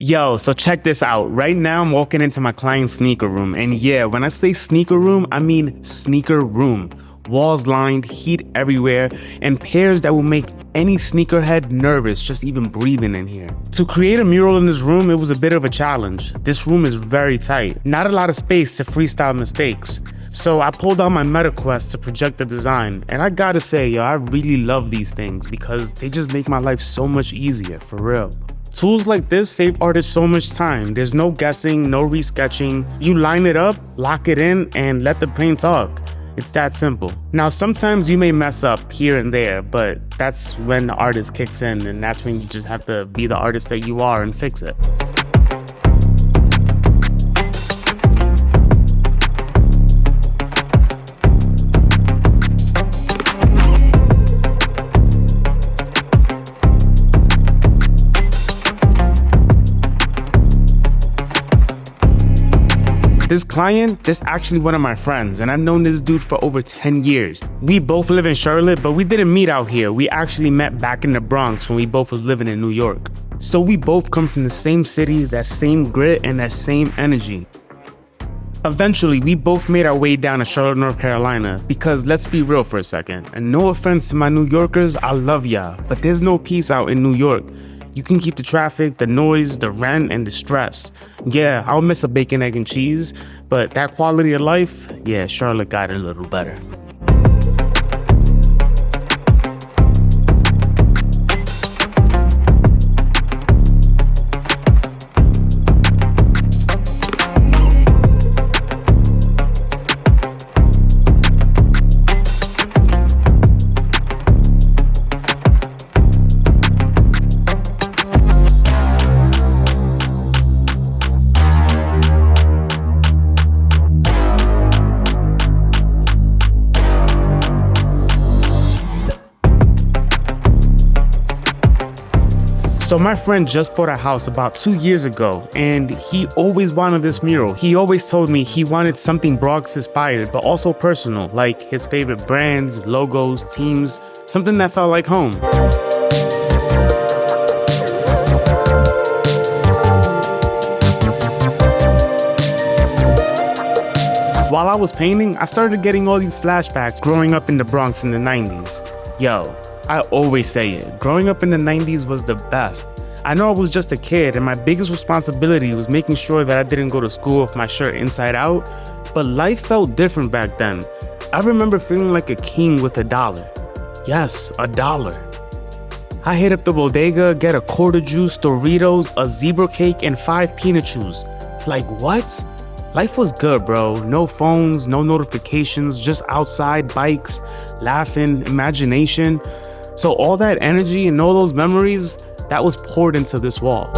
Yo, so check this out. Right now, I'm walking into my client's sneaker room. And yeah, when I say sneaker room, I mean sneaker room. Walls lined, heat everywhere, and pairs that will make any sneakerhead nervous just even breathing in here. To create a mural in this room, it was a bit of a challenge. This room is very tight. Not a lot of space to freestyle mistakes. So I pulled out my MetaQuest to project the design. And I gotta say, yo, I really love these things because they just make my life so much easier, for real. Tools like this save artists so much time. There's no guessing, no resketching. You line it up, lock it in, and let the paint talk. It's that simple. Now, sometimes you may mess up here and there, but that's when the artist kicks in, and that's when you just have to be the artist that you are and fix it. This client, this actually one of my friends, and I've known this dude for over 10 years. We both live in Charlotte, but we didn't meet out here. We actually met back in the Bronx when we both was living in New York. So we both come from the same city, that same grit, and that same energy. Eventually, we both made our way down to Charlotte, North Carolina, because let's be real for a second, and no offense to my New Yorkers, I love y'all, but there's no peace out in New York. You can keep the traffic, the noise, the rent, and the stress. Yeah, I'll miss a bacon, egg, and cheese, but that quality of life, yeah, Charlotte got it a little better. So my friend just bought a house about 2 years ago, and he always wanted this mural. He always told me he wanted something Bronx inspired, but also personal, like his favorite brands, logos, teams, something that felt like home. While I was painting, I started getting all these flashbacks growing up in the Bronx in the 90s. Yo, I always say it, growing up in the 90s was the best. I know I was just a kid and my biggest responsibility was making sure that I didn't go to school with my shirt inside out, but life felt different back then. I remember feeling like a king with $1. Yes, $1. I hit up the bodega, get a quarter juice, Doritos, a zebra cake, and 5 peanut chews. Like what? Life was good, bro. No phones, no notifications, just outside, bikes, laughing, imagination. So all that energy and all those memories, that was poured into this wall.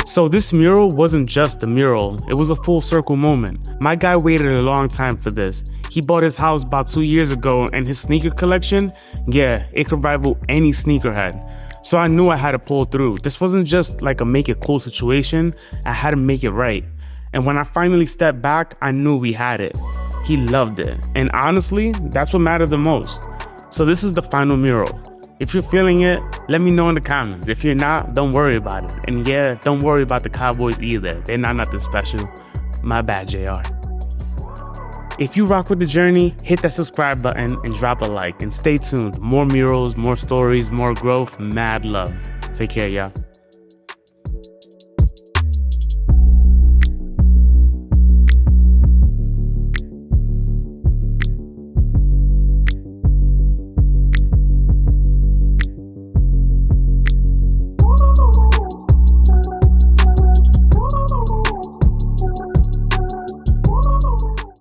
So this mural wasn't just a mural, it was a full circle moment. My guy waited a long time for this. He bought his house about 2 years ago and his sneaker collection, yeah, it could rival any sneakerhead. So I knew I had to pull through. This wasn't just like a make it cool situation, I had to make it right. And when I finally stepped back, I knew we had it. He loved it. And honestly, that's what mattered the most. So this is the final mural. If you're feeling it, let me know in the comments. If you're not, don't worry about it. And yeah, don't worry about the Cowboys either. They're not nothing special. My bad, JR. If you rock with the journey, hit that subscribe button and drop a like. And stay tuned. More murals, more stories, more growth, mad love. Take care, y'all.